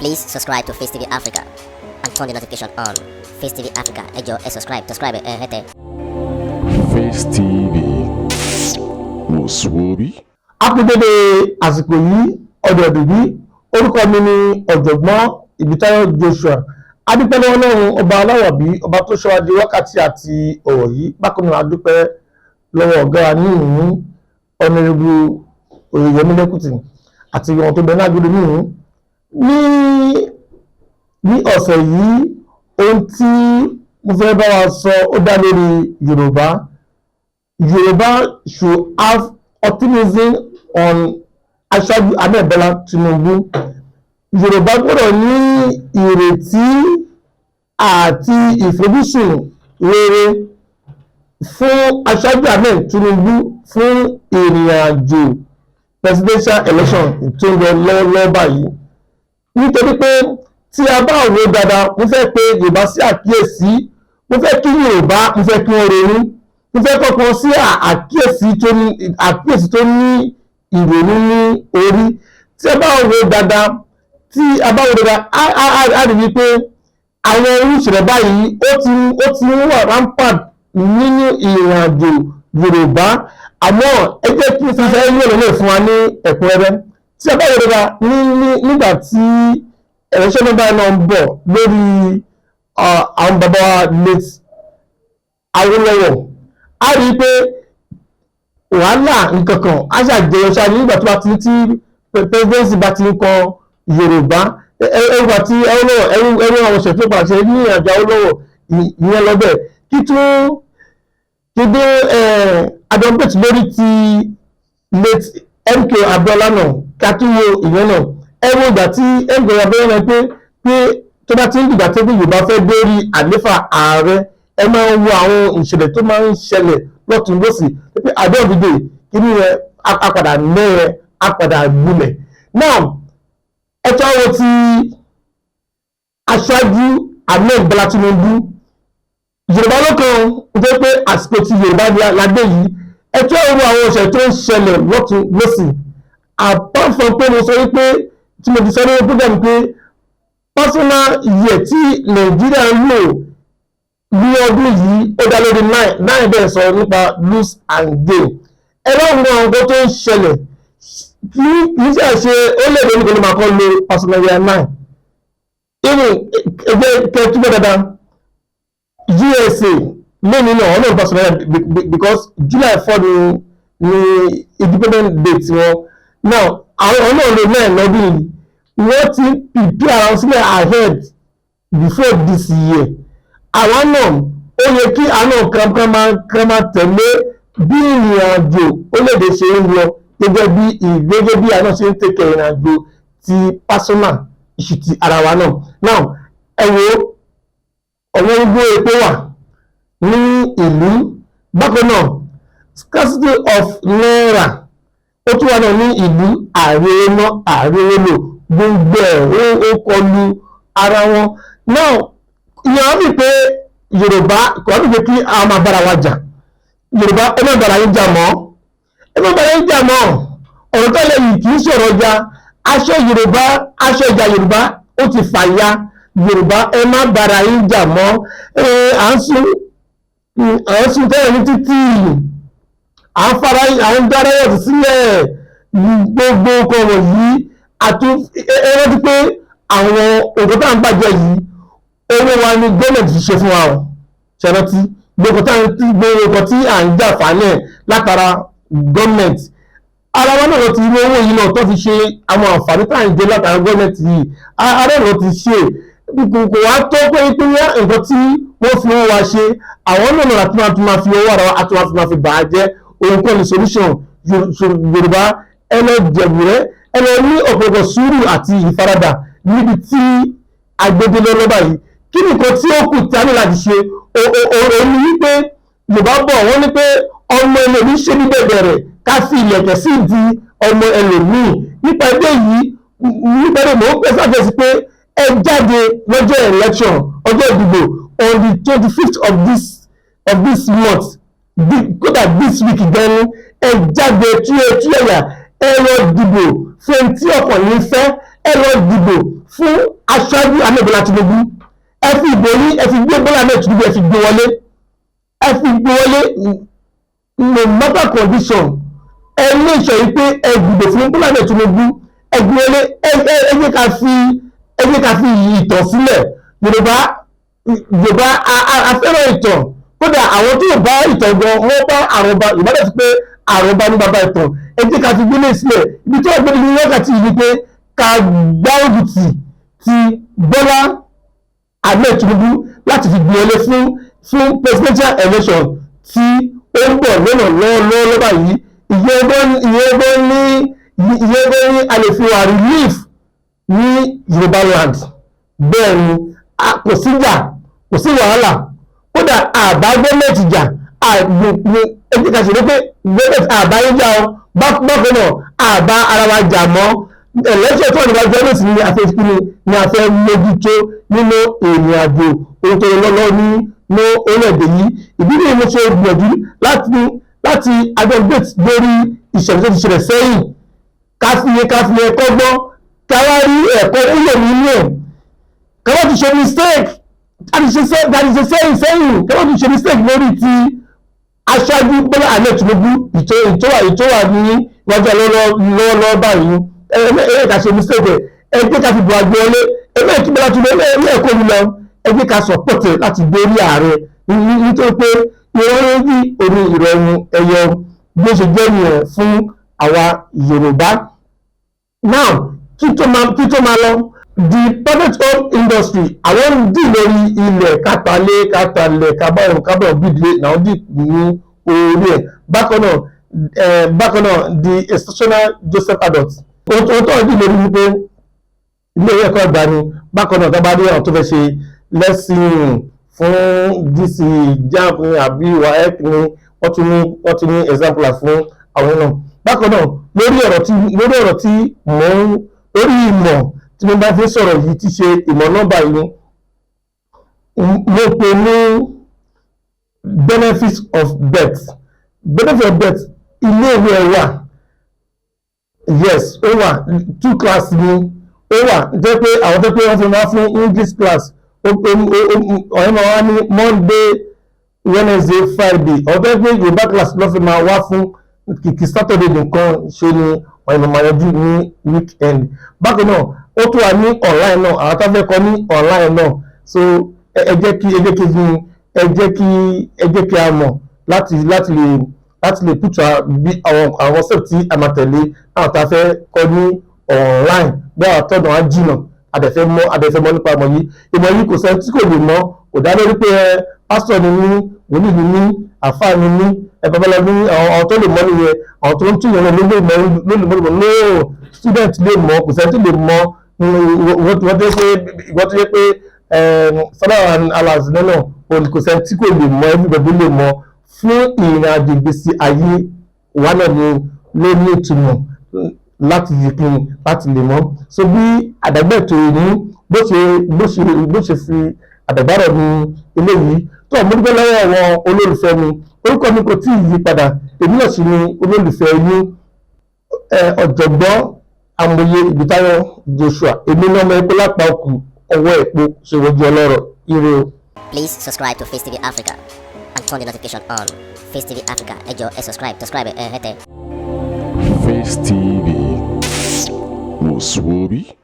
Please subscribe to Face TV Africa and turn the notification on. Face TV Africa, ẹ jọ̀ọ́, subscribe, hete. Face TV was Swoby. Akíndéde àsìkò yìí ọ̀dọ̀ ìdìbí orúkọ mi ni ọ̀jọ̀gbọ́n Ibitayo Joshua adúpẹ́ lọ́wọ́ Ọlọ́run ọba aláwọ̀bí ọba tó ṣọ́ di wákàtí àti ọ̀rọ̀ yìí bákan náà adúpẹ́ lọ́wọ́ ọ̀gá wa ní ìhún ọ̀nẹ́rẹ́bù Oyèyẹmí Lẹ́kùtì àti ìwọ̀n tó bẹ ní agbègbè ní ọ̀sẹ̀ yìí ohun tí mo fẹ́ bá wa sọ ó dá lórí Yorùbá should have optimism on Asiwaju Bola Tinubu. Yorùbá gbọ́dọ̀ ní ìrètí àti ìfojúsùn rere fún Asiwaju Tinubu fún ìrìnàjò presidential election tó ń lọ lọ́wọ́lọ́wọ́ báyìí. Nítorí pé tí a bá wò dáadáa mo fẹ́ pé Yorùbá sí àkíyèsí, mo fẹ́ kí Yorùbá mo fẹ́ kí wọ́n ronú, mo fẹ́ kọ́kọ́ sí àkíyèsí tó ní ìrònú ní orí. Tí a bá wò dáadáa a rí wípé àwọn oríṣiríṣi báyìí ó ti ń wà rampant nínú ìrìnàjò Yorùbá. Àmọ́ ẹ jẹ́ kí n fẹ́ yóò lè fún wa ní ẹ̀kúnrẹ́rẹ́. Tí a bá wò dáadáa nígbà tí election náà ń bọ̀ lórí àwọn bàbá wa late Awólọ́wọ̀, a rí i pé wàhálà nǹkankan a ṣàjẹyọ ṣáájú nígbà tó bá ti tí presidency bá ti ń kan Yorùbá ẹrù àti ẹrù àwọn ṣètò pàṣẹ ní ìrìnàjò Awólọ́wọ̀ ìyẹn lọ́bẹ̀ kí tún kéde adọ́gbẹ̀tì lórí ti late MK Abiola náà kátúwò ìyẹn náà ẹrù ìgbà tí MK Abiola náà pé tó bá ti ń dìgbà tó bí Yorùbá fẹ́ dórí àléfà ààrẹ ẹ máa ń wo àwọn ìṣẹ̀lẹ̀ tó máa ń ṣẹlẹ̀ lọ́tún lọ́sì pé àdéhùndé kí ni ẹ apàdà mẹ́rẹ̀ apàdà gbúlẹ̀. Now ẹ̀tọ́ àwọn ti Asiwaju Bola Tinubu Yorùbá lọ́kàn jẹ́ pé àsìkò ti Yorùbá ládé yìí ẹ̀tọ́ àwọn ìṣẹ̀lẹ̀ tó ń ṣẹlẹ̀ lọ́tún lọ́sì apart from pé mo sọ wípé tí mo ti sọ ní program pé personal year tí Nàìjíríà ń lò ní ọdún yìí ó dá lórí 9 bẹ́ẹ̀ sọ nípa lose and gain. Ẹ̀rọ àwọn ọ̀gọ́ tó ń ṣẹlẹ̀ kì í ṣe ó lè lórí kò ní máa kọ́ lo personal year 9. Even ẹgbẹ́ kẹtùbọ̀ dáadáa USA lónìí náà ọ̀nà personal year because July 4 ni independent date wọn. Now àwọn ọ̀nà lè náà lọ́dún yìí wọ́n ti prepare àwọn sílẹ̀ ahead before this year. Àwọn náà ó yẹ kí àwọn kan máa tẹ̀lé bí ìrìnàjò orílẹ̀-èdè ṣe ń lọ gẹ́gẹ́ bí àwọn ṣe ń tẹ̀kẹ̀ ìrìnàjò ti personal issue ti ara wa náà. Now ẹ wo ọ̀wọ́n gbogbo epo wà ní ìlú bákan náà scarcity of naira ó tún wà náà ní ìlú ààrẹ gbogbo ẹ̀ ó kọlu ara wọn. Now ìyẹn wọ́n pé Yorùbá kò wọ́n pé kí a máa bára wa jà. Yorùbá ẹ má bára yín jà mọ́ ọ̀rọ̀ tẹ́lẹ̀ yìí kì í sọ̀rọ̀ ọjà aṣọ ìjà Yorùbá ó ti fàya. Yorùbá ẹ má bára yín jà mọ́ à ń sún tẹ́lẹ̀ ní títì à ń dára yọ̀ sílẹ̀ gbogbo ọkọ̀ wọ̀nyí ẹ̀rọ ti pé àwọn òkú tá à ń bàjẹ́ yìí owó wa ni gọ́ọ̀mẹ̀ntì ṣe fún wa o ṣẹlẹ́tì gbogbo tí à ń jà fàálẹ̀ látara gọ́ọ̀mẹ̀ntì ara wa náà ti rí owó yìí náà tó fi ṣe àwọn àǹfààní tá à ń jẹ látara gọ́ọ̀mẹ̀ntì yìí ara náà ti ṣe kò wá tó pé ìpínlẹ̀ nǹkan tí wọ́n fi owó wa ṣe àwọn náà láti máa fi owó ara wa àti máa fi bà á jẹ́ ohun kan ní solution. Yorùbá ẹ lọ jẹ̀bùrẹ́ ẹ lọ ní ọ̀pọ̀lọpọ̀ sùúrù àti ìfaradà níbi tí agbẹ́dẹ́lẹ́ lọ́ba yìí. Kí ni nǹkan tí ó kù tí a ní láti ṣe òun ni wípé Yorùbá bọ̀ wọ́n ní pé ọmọ ẹlòmíì ṣe ní bẹ̀rẹ̀ ká fi ilẹ̀kẹ̀ sí di ọmọ ẹlòmíì. Nípa ẹgbẹ́ yìí nípa ẹgbẹ́ mò ń pẹ́ sáfẹ́sí pé ẹ jáde lọ́jọ́ election ọjọ́ ìdìbò on the 25th of this month kódà this week gan ẹ jáde túyẹ̀yà ẹ lọ dìbò fún tí ọkàn yín fẹ́ ẹ lọ dìbò fún aṣáájú Bola Tinubu, ẹ fi ìbò yín ẹ fi gbé Bola Tinubu, ẹ fi gbé wọlé, ẹ fi gbé wọlé no matter condition. Ẹ ní ìṣe yìí pé ẹ dìbò fún Bola Tinubu, ẹ gbé wọlé. Ẹ jẹ́ ká fi ìtàn sílẹ̀. Yorùbá afẹ́ràn ìtàn, kódà àwọn tó bá ìtàn gan wọ́n bá àròbá. Yorùbá dẹ̀ ti pé àròbá ní bàbá ìtàn. Ẹ jẹ́ ká fi gbélé sílẹ̀. Ibi tí wọ́n gbé ní wákàtí yìí pé ká gbárùkù ti Bola Tinubu láti fi gbìyànjú fún presidential election tí ó ń bọ̀ lọ́nà lọ́wọ́ báyìí. ìyẹ́gbọ́n ní a lè fi wà relief ní Yorùbá land. Bẹ́ẹ̀ ni kò sí jà, kò sí wàhálà, kódà àbá gọ́ọ̀mẹ̀ntì jà, ẹgbẹ́ kan ṣe ní pé gọ́ọ̀mẹ̀ntì àbá yín jà ọ bákan náà àbá ara wa jà mọ́. Ẹ̀lẹ́ṣẹ̀ tó ní wájú ẹlẹ́sìn ni a fẹ́ mójútó nínú ìrìn àjò ohun tó lọ́lọ́ ní orílẹ̀-èdè yìí. Ìdí nìyí mo ṣe gbìyànjú láti aggregate lórí ìṣẹ̀lẹ̀ tó ti ṣẹlẹ̀ sẹ́yìn, káfíyẹ ẹ̀kọ́ gbọ́, káwá rí ẹ̀kọ́ wúlò nínú ẹ̀, káwá ti ṣe mistake sẹ́yìn, káwá ti ṣe mistake lórí ti aṣáájú Bola Tinubu ìtọ́wà ní wájú lọ́wọ́ báyìí. Ẹgbẹ́ ká ṣe mistake ẹgbẹ́ ká fi bọ̀ àgbẹ̀ wọlé, ẹgbẹ́ kí Bola Tinubu ẹ̀kọ́ mi lọ, ẹgbẹ́ ká support láti gbé orí ààrẹ, nítorí pé ìrọ̀rùn bí orí ìrọ̀rùn ẹ̀yọ bí ó ṣe jẹ́ nìyẹn fún àwa Yorùbá. Now kí tó máa lọ, the private home industry àwọn dì lórí ilẹ̀ kátàlẹ̀ kábàrún bídìlé náà dì ní orí ẹ̀. Bákan náà the institutional Joseph adult ohun tó dì lórí wípé ilé ìwé ẹ̀kọ́ ìgbà ni. Bákan náà tó bá rí àwọn tó fẹ́ ṣe lẹ́sìn fún DC JAMB àbí WAEC ni wọ́n tún ní example fún àwọn náà. Bákan náà lórí ọ̀rọ̀ tí lórí ìmọ̀ tí mo bá fi sọ̀rọ̀ yìí ti ṣe ìmọ̀ nọ́mbà yìí, mo pè ní benefit of birth. Ilé ìwé ẹ̀ wà, yes ó wà, 2 class ni ó wà. Jẹ́ pé àwọn tó pé wọ́n fi máa fún English class ọ̀rẹ́ máa wá ní Monday, Wednesday, Friday. Ọ̀dọ́ pé Yorùbá class ló fi máa wá fún kìkì Saturday nìkan ṣe ni ọ̀rẹ́ máa yanjú ní weekend. Bákan náà ó tún wà ní online náà, àwọn tó fẹ́ kọ́ ní online náà. So ẹ jẹ́ kí a mọ̀ láti lè pùtù bí àwọn step tí a máa tẹ̀lé àwọn tá a fẹ́ kọ́ ní online. Bí àwọn tọ́dọ̀ á jìnà adẹ̀fẹ́ mọ̀ nípa ìmọ̀ yìí kò sẹ́ni tí kò lè mọ̀. Kò dá lórí pé pásítọ̀ ni mí, wòlíì ni mí, àfáà ni mí, babaláwo ni àwọn tó lè mọ̀ nìyẹn, àwọn tó ń tún yẹn ló lè mọ̀ no student lè mọ̀, kò sẹ́ni tó lè mọ̀. Wọ́n tó yẹ pé salary and allowance náà kò sẹ́ni tí kò lè mọ̀, everybody lè mọ̀. Fún ìrìn àjò ìgbésí ayé wa náà ló ní ìtumọ̀ láti lè mọ̀. So bí àdàgbà ètò ìní bó ṣe fi àdàgbàrọ̀ ní eléyìí tó mo dúpẹ́ lọ́wọ́ àwọn olólùfẹ́ mi. Orúkọ mi kò tí ì yí padà, èmi náà sì ni olólùfẹ́ yín, ọ̀jọ̀gbọ́n amòye Ibitayo Joshua. Èmi náà mọ epo lápá òkú ọwọ́ epo ṣe wojú ọlọ́rọ̀ ire o. Please subscribe to Face TV Africa and turn the notification on. Face TV Africa, ẹ jọ̀ọ́ ẹ subscribe hẹ́tẹ̀. Face TV was Swoby.